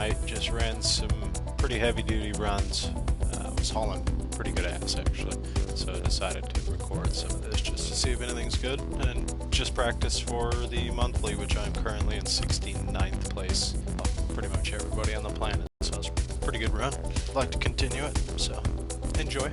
I just ran some pretty heavy duty runs. Was hauling pretty good ass actually, so I decided to record some of this just to see if anything's good and just practice for the monthly, which I'm currently in 69th place. Pretty much everybody on the planet, so it's a pretty good run. I'd like to continue it, so enjoy.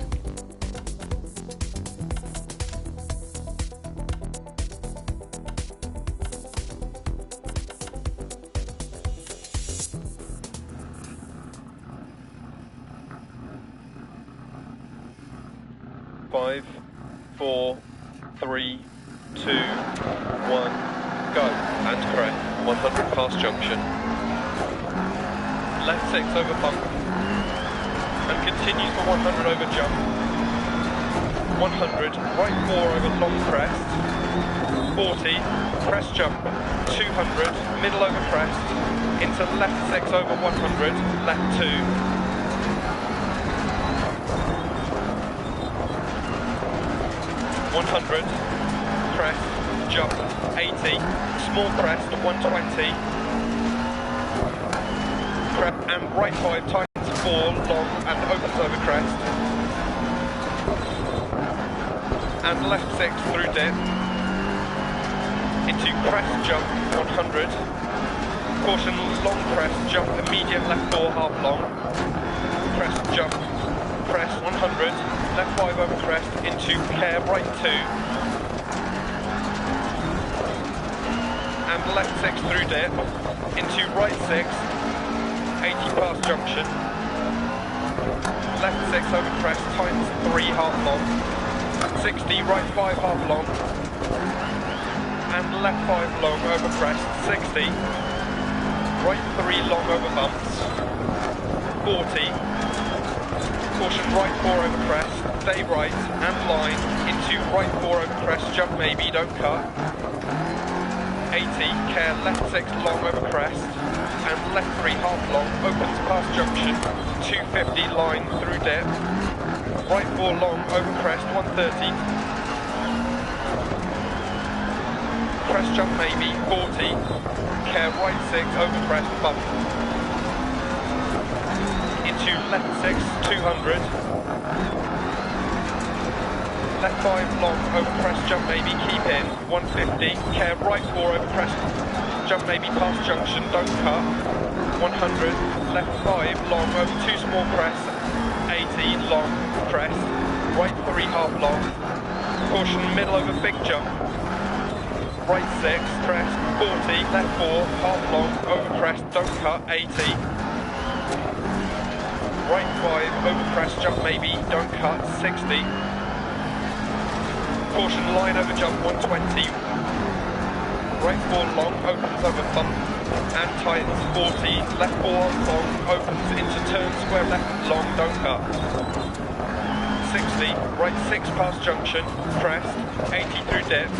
Five, 4, 3, 2, 1, go. And correct. 100 past junction. Left 6 over bump. And continues for 100 over jump. 100, right 4 over long crest. 40, crest jump. 200, middle over crest. Into left 6 over 100, left 2. 100, crest, jump, 80, small crest, 120, crest and right 5 tightens 4, long and opens over crest, and left 6 through dip, into crest jump, 100, caution long crest, jump, immediate left 4, half long, crest jump, crest 100, left 5 over crest, into care right 2, and left 6 through dip, into right 6, 80 past junction, left 6 over crest, tightens 3 half long, 60 right 5 half long, and left 5 long over crest, 60, right 3 long over bumps, 40, caution right 4 over crest, stay right and line, into right 4 over crest, jump maybe, don't cut, 80, care left 6 long over crest, and left 3 half long, opens past junction, 250 line through dip, right 4 long over crest, 130, crest jump maybe, 40, care right 6 over crest, bump, into left 6, 200, left 5 long over crest, jump maybe, keep in, 150, care right 4 over crest, jump maybe past junction, don't cut, 100, left 5 long over 2 small crest, 80 long crest, right 3 half long, caution middle over big jump, right 6, crest, 40, left 4, half long, over crest, don't cut, 80, right 5, over crest, jump maybe, don't cut, 60. Caution line over jump, 120. Right 4 long, opens over bump, and tightens, 40. Left 4 long, opens into turn square left long, don't cut. 60, right 6 past junction, crest, 80 through dip.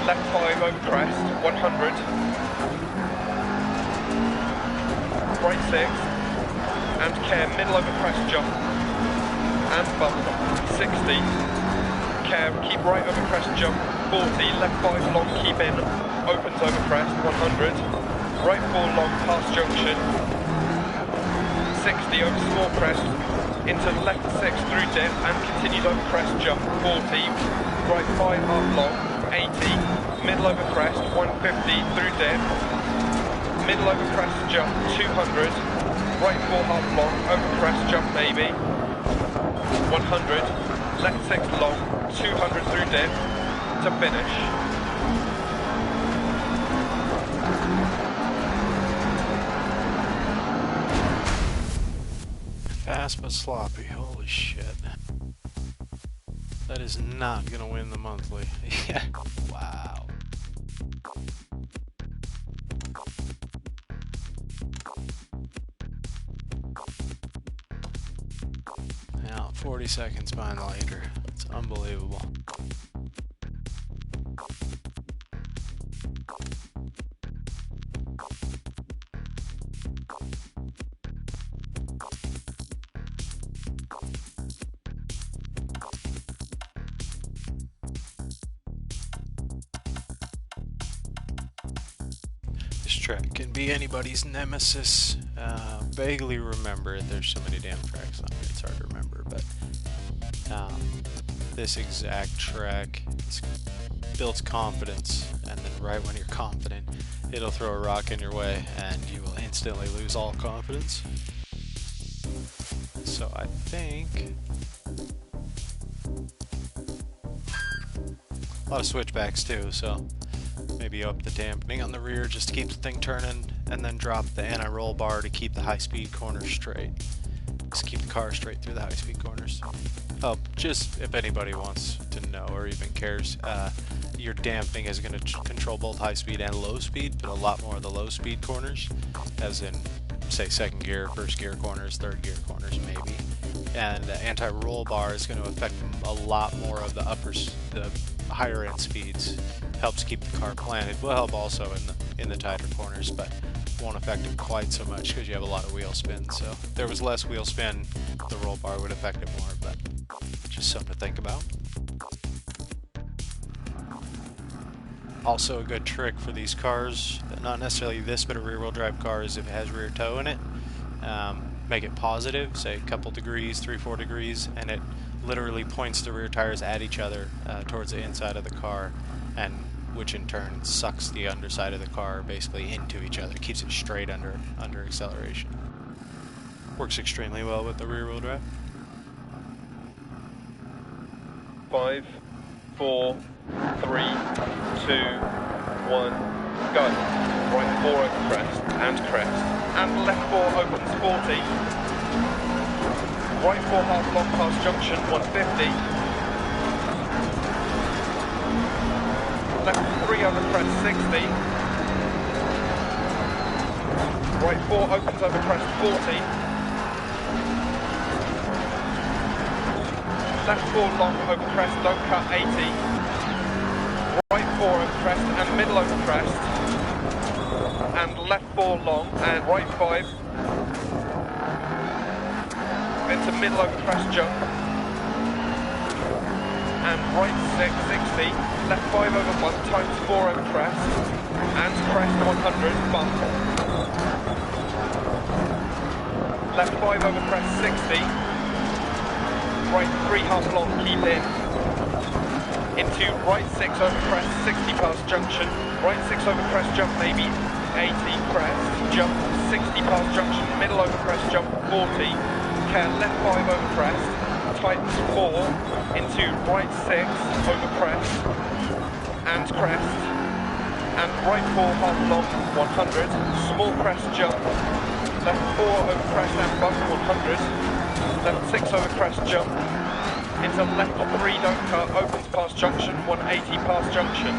Left 5 over crest, 100. Right 6. And care middle over crest jump and bump, 60, care keep right over crest jump, 40, left 5 long keep in, opens over crest, 100, right 4 long past junction, 60 over small crest, into left 6 through dip and continues over crest jump, 40, right 5 half long, 80, middle over crest, 150 through dip, middle over crest jump, 200, right 4 half long, over crest jump maybe, 100, left 6 long, 200 through dip, to finish. Fast but sloppy, holy shit. That is not gonna win the monthly. Yeah, wow. Now, 40 seconds behind the leader. It's unbelievable. This track can be anybody's nemesis. Vaguely remember it. There's so many damn tracks on it, it's hard to remember, but this exact track builds confidence, and then right when you're confident, it'll throw a rock in your way and you will instantly lose all confidence. So I think a lot of switchbacks too, so maybe up the dampening on the rear just to keep the thing turning, and then drop the anti-roll bar to keep the high-speed corners straight. Just keep the car straight through the high-speed corners. Oh, just if anybody wants to know or even cares, your dampening is going to control both high-speed and low-speed, but a lot more of the low-speed corners, as in, say, second gear, first gear corners, third gear corners, maybe. And the anti-roll bar is going to affect a lot more of the the higher end speeds. Helps keep the car planted. Will help also in the tighter corners, but won't affect it quite so much because you have a lot of wheel spin. So if there was less wheel spin, the roll bar would affect it more, but just something to think about. Also a good trick for these cars, not necessarily this, but a rear wheel drive car, is if it has rear toe in it, make it positive, say a couple degrees, 3-4 degrees, and it literally points the rear tires at each other towards the inside of the car, and which in turn sucks the underside of the car basically into each other, keeps it straight under acceleration. Works extremely well with the rear wheel drive. 5, 4, 3, 2, 1, go. Right 4 over crest and crest, and left 4 opens 40. Right 4 half long past junction 150. Left 3 over crest 60. Right 4 opens over crest 40. Left 4 long over crest, don't cut 80. Right 4 over crest and middle over crest. And left 4 long and right 5. Into middle over crest jump. And right 6, 60. Left 5 over 1 times 4 over crest. And crest 100, bump. Left 5 over crest 60. Right 3 half long, keep in. Into right 6 over crest, 60 past junction. Right 6 over crest jump, maybe 80, crest, jump, 60 past junction, middle over crest jump, 40. Care left 5 over crest, tightens 4, into right 6 over crest, and crest. And right 4 half long, 100, small crest jump. Left 4 over crest and bump, 100. Left 6 over crest jump, into left 3 don't cut, opens past junction, 180 past junction.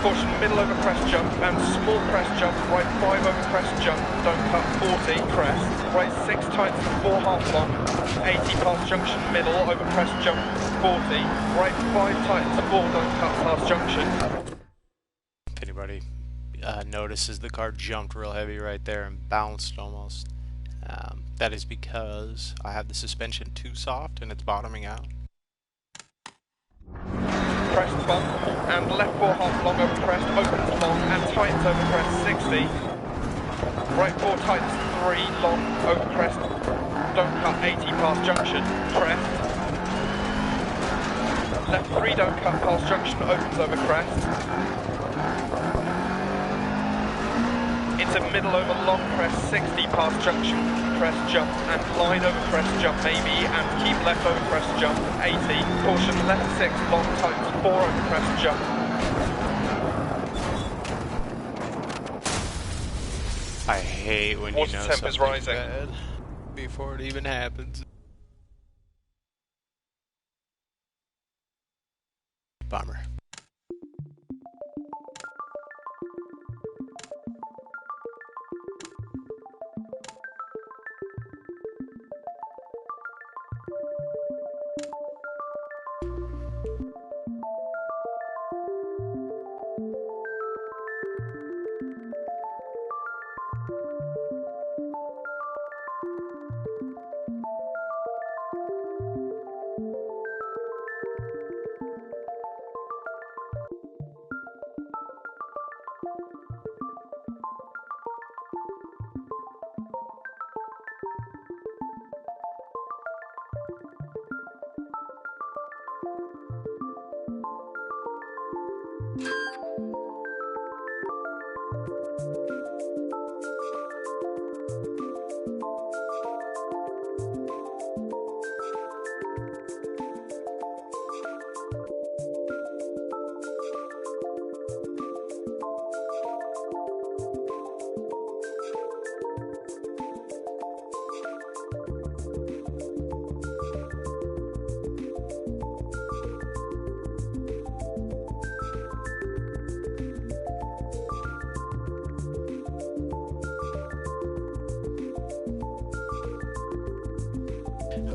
Caution middle over crest jump and small crest jump, right 5 over crest jump, don't cut 40, crest, right 6 tightens 4 half long, 80 past junction middle over crest jump 40, right 5 tightens 4 don't cut past junction. If anybody notices the car jumped real heavy right there and bounced almost, that is because I have the suspension too soft and it's bottoming out. Crest bump and left 4 half long over crest, opens long and tightens over crest 60. Right 4 tightens 3 long over crest, don't cut 80 past junction, crest. Left 3 don't cut past junction, opens over crest. Into middle over long crest 60 past junction, crest jump and line over crest jump maybe, and keep left over crest jump 80. Caution left 6 long tightens 4 over crest jump. I hate when Water you know temp something's is rising. bad before it even happens. Bummer.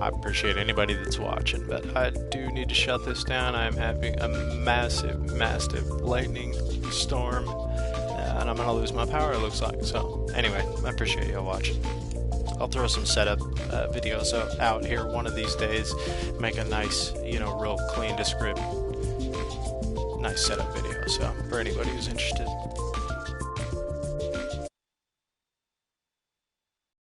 I appreciate anybody that's watching, but I do need to shut this down. I'm having a massive, massive lightning storm, and I'm going to lose my power, it looks like. So, anyway, I appreciate y'all watching. I'll throw some setup videos out here one of these days, make a nice, real clean, descriptive, nice setup video, so, for anybody who's interested.